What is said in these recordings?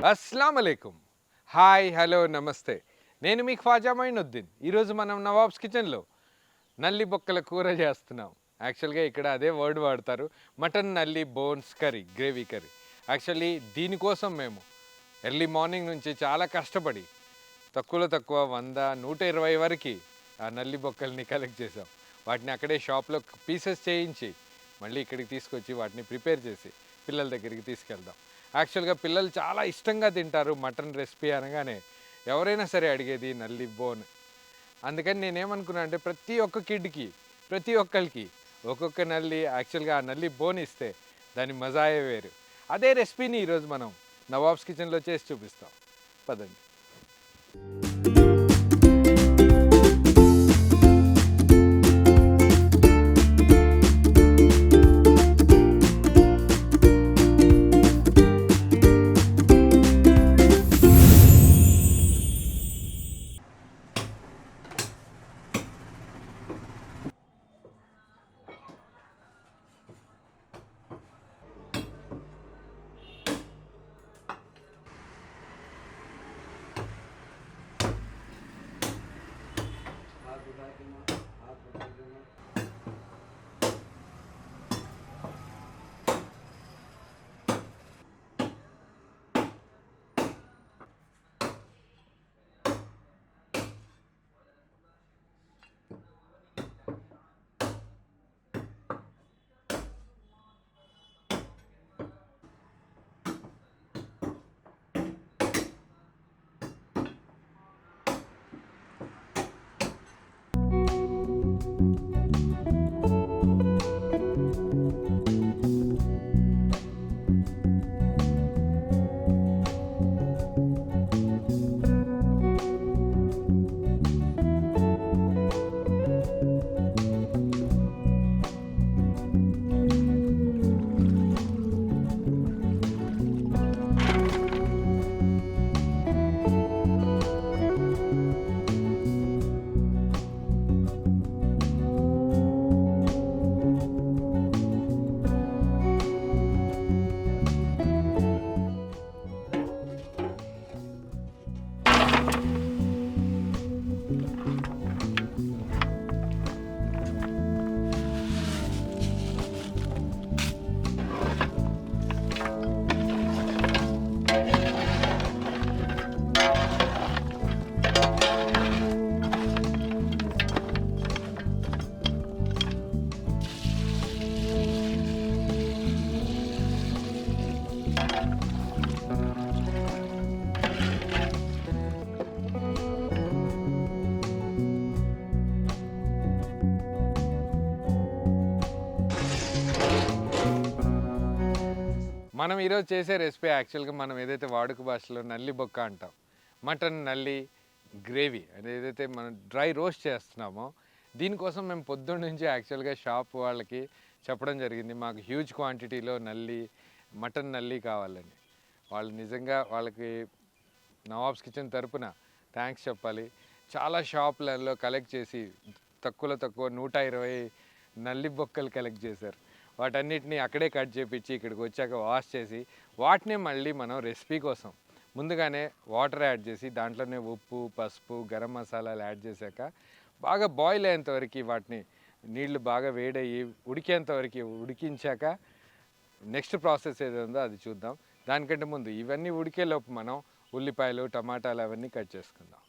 అస్సలాం అలైకుం. Hi, hello, నమస్తే. నేను మీ ఖ్వాజా మొయినుద్దీన్. ఈరోజు మనం నవాబ్స్ కిచెన్లో నల్లి బొక్కల కూర చేస్తున్నాం. యాక్చువల్గా ఇక్కడ అదే వర్డ్ వాడతారు, మటన్ నల్లి bones curry, gravy curry. Actually దీనికోసం మేము ఎర్లీ మార్నింగ్ నుంచి చాలా కష్టపడి తక్కువలో తక్కువ 100-120 వరకు ఆ నల్లి బొక్కల్ని కలెక్ట్ చేసాం. వాటిని అక్కడే షాప్లో పీసెస్ చేయించి మళ్ళీ ఇక్కడికి తీసుకొచ్చి వాటిని ప్రిపేర్ చేసి పిల్లల దగ్గరికి తీసుకెళ్దాం. యాక్చువల్గా పిల్లలు చాలా ఇష్టంగా తింటారు మటన్ రెసిపీ అనగానే. ఎవరైనా సరే అడిగేది నల్లి బోన్. అందుకని నేనేమనుకున్నా అంటే ప్రతి ఒక్క కిడ్కి, ప్రతి ఒక్కరికి ఒక్కొక్క నల్లి, యాక్చువల్గా ఆ నల్లి బోన్ ఇస్తే దాని మజాయే వేరు. అదే రెసిపీని ఈరోజు మనం నవాబ్స్ కిచెన్లో చేసి చూపిస్తాం. పదండి. మనం ఈరోజు చేసే రెసిపీ యాక్చువల్గా మనం ఏదైతే వాడుక భాషలో నల్లి బొక్క అంటాం, మటన్ నల్లి గ్రేవీ అది ఏదైతే మనం డ్రై రోస్ట్ చేస్తున్నామో, దీనికోసం మేము పొద్దున్న నుంచి యాక్చువల్గా షాప్ వాళ్ళకి చెప్పడం జరిగింది మాకు హ్యూజ్ క్వాంటిటీలో మటన్ నల్లి కావాలని. వాళ్ళు నిజంగా వాళ్ళకి నవాబ్స్ కిచెన్ తరపున థ్యాంక్స్ చెప్పాలి. చాలా షాపులలో కలెక్ట్ చేసి తక్కువలో తక్కువ 120 నల్లి బొక్కలు కలెక్ట్ చేశారు. వాటన్నిటిని అక్కడే కట్ చేపించి ఇక్కడికి వచ్చాక వాష్ చేసి వాటిని మళ్ళీ మనం రెసిపీ కోసం ముందుగానే వాటర్ యాడ్ చేసి దాంట్లోనే ఉప్పు, పసుపు, గరం మసాలాలు యాడ్ చేశాక బాగా బాయిల్ అయ్యేంతవరకు వాటిని నీళ్లు బాగా వేడయ్యి ఉడికేంతవరకు ఉడికించాక నెక్స్ట్ ప్రాసెస్ ఏది ఉందో అది చూద్దాం. దానికంటే ముందు ఇవన్నీ ఉడికేలోపు మనం ఉల్లిపాయలు, టమాటాలు అవన్నీ కట్ చేసుకుందాం.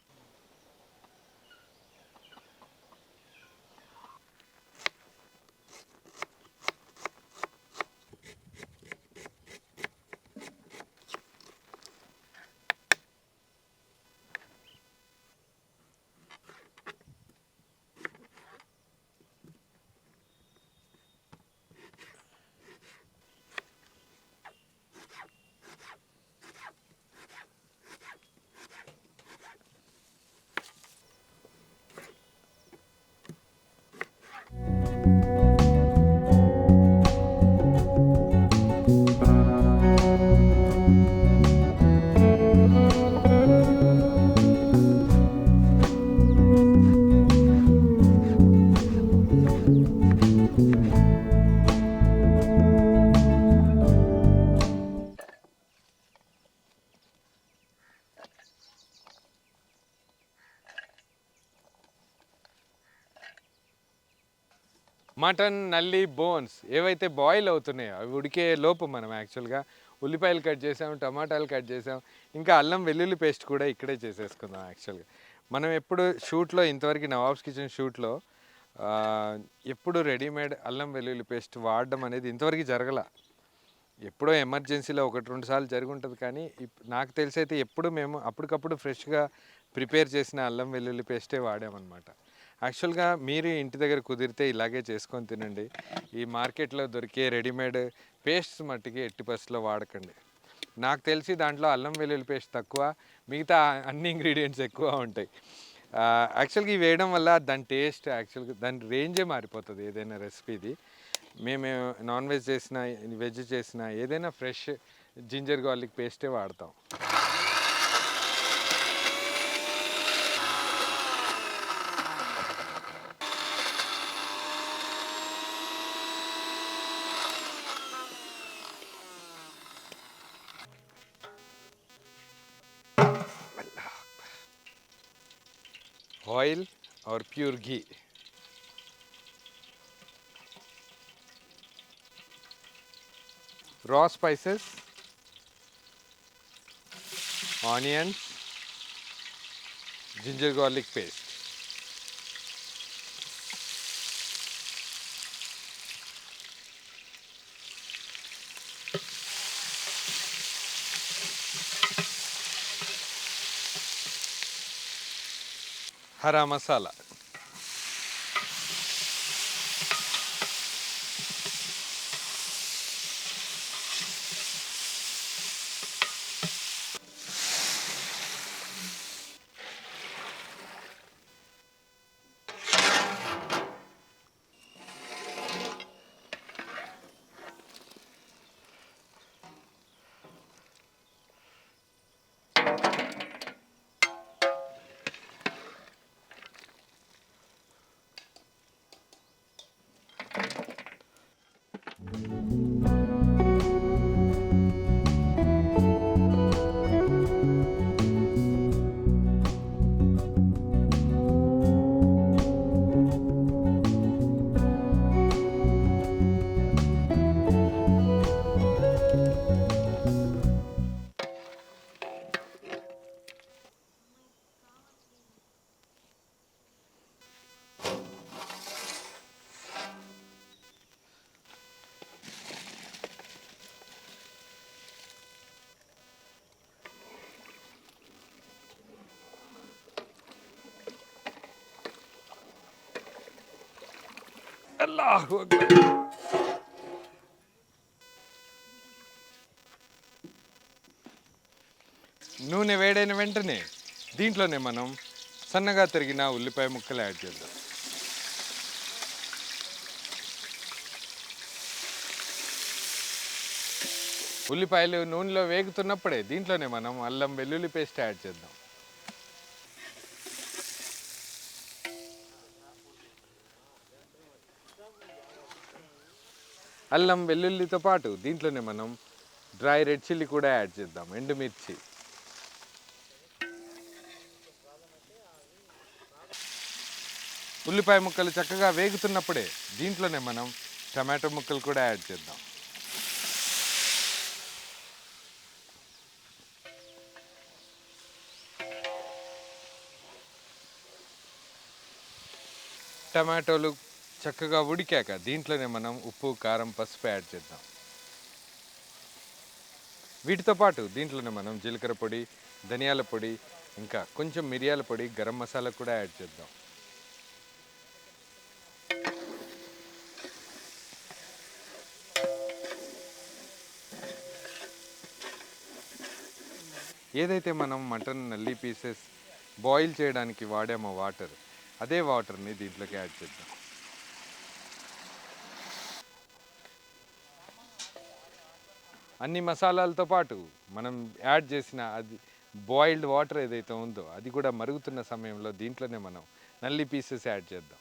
మటన్ నల్లి బోన్స్ ఏవైతే బాయిల్ అవుతున్నాయో అవి ఉడికే లోపు మనం యాక్చువల్గా ఉల్లిపాయలు కట్ చేసాం, టమాటాలు కట్ చేసాం, ఇంకా అల్లం వెల్లుల్లి పేస్ట్ కూడా ఇక్కడే చేసేసుకుందాం. యాక్చువల్గా మనం ఎప్పుడు షూట్లో ఇంతవరకు నవాబ్స్ కిచెన్ షూట్లో ఎప్పుడు రెడీమేడ్ అల్లం వెల్లుల్లి పేస్ట్ వాడడం అనేది ఇంతవరకు జరగల. ఎప్పుడో ఎమర్జెన్సీలో 1-2 సార్లు జరిగి ఉంటుంది, కానీ నాకు తెలిసి అయితే ఎప్పుడు మేము అప్పటికప్పుడు ఫ్రెష్గా ప్రిపేర్ చేసిన అల్లం వెల్లుల్లి పేస్టే వాడామన్నమాట. యాక్చువల్గా మీరు ఇంటి దగ్గర కుదిరితే ఇలాగే చేసుకొని తినండి. ఈ మార్కెట్లో దొరికే రెడీమేడ్ పేస్ట్స్ మట్టికి ఎట్టి పరిస్థితుల్లో వాడకండి. నాకు తెలిసి దాంట్లో అల్లం వెల్లుల్లి పేస్ట్ తక్కువ, మిగతా అన్ని ఇంగ్రీడియంట్స్ ఎక్కువ ఉంటాయి. యాక్చువల్గా ఇవి వేయడం వల్ల దాని టేస్ట్ యాక్చువల్గా దాని రేంజే మారిపోతుంది ఏదైనా రెసిపీది. మేము నాన్ వెజ్ చేసిన, వెజ్ చేసిన ఏదైనా ఫ్రెష్ జింజర్ గార్లిక్ పేస్టే వాడతాం. ఆయిల్ और प्योर घी, raw spices, onions, ginger garlic paste. हरा मसाला, అల్లాహు అక్బర్. నూనె వేడైన వెంటనే దీంట్లోనే మనం సన్నగా తరిగిన ఉల్లిపాయ ముక్కలు యాడ్ చేద్దాం. ఉల్లిపాయలు నూనెలో వేగుతున్నప్పుడే దీంట్లోనే మనం అల్లం వెల్లుల్లి పేస్ట్ యాడ్ చేద్దాం. అల్లం వెల్లుల్లితో పాటు దీంట్లోనే మనం డ్రై రెడ్ చిల్లీ కూడా యాడ్ చేద్దాం, ఎండుమిర్చి. ఉల్లిపాయ ముక్కలు చక్కగా వేగుతున్నప్పుడే దీంట్లోనే మనం టమాటో ముక్కలు కూడా యాడ్ చేద్దాం. టమాటోలు చక్కగా ఉడికాక దీంట్లోనే మనం ఉప్పు, కారం, పసుపు యాడ్ చేద్దాం. వీటితో పాటు దీంట్లోనే మనం జీలకర్ర పొడి, ధనియాల పొడి, ఇంకా కొంచెం మిరియాల పొడి, గరం మసాలా కూడా యాడ్ చేద్దాం. ఏదైతే మనం మటన్ నల్లి పీసెస్ బాయిల్ చేయడానికి వాడామో వాటర్, అదే వాటర్ని దీంట్లోకి యాడ్ చేద్దాం. అన్ని మసాలాలతో పాటు మనం యాడ్ చేసిన అది బాయిల్డ్ వాటర్ ఏదైతే ఉందో అది కూడా మరుగుతున్న సమయంలో దీంట్లోనే మనం నల్లి పీసెస్ యాడ్ చేద్దాం.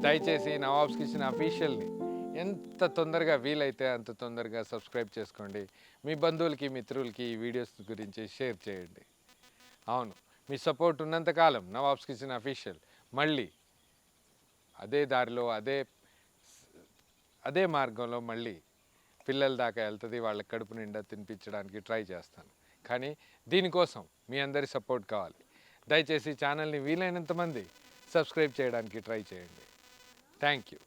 దయచేసి నవాబ్స్ కిచెన్ అఫీషియల్ని ఎంత తొందరగా వీలైతే అంత తొందరగా సబ్స్క్రైబ్ చేసుకోండి. మీ బంధువులకి మిత్రులకి ఈ వీడియోస్ గురించి షేర్ చేయండి. అవును, మీ సపోర్ట్ ఉన్నంతకాలం నవాబ్స్ కిచెన్ అఫీషియల్ మళ్ళీ అదే దారిలో అదే మార్గంలో మళ్ళీ పిల్లల దాకా వెళ్తుంది. వాళ్ళ కడుపు నిండా తినిపించడానికి ట్రై చేస్తాను. కానీ దీనికోసం మీ అందరి సపోర్ట్ కావాలి. దయచేసి ఛానల్ని వీలైనంత మంది సబ్స్క్రైబ్ చేయడానికి ట్రై చేయండి. Thank you.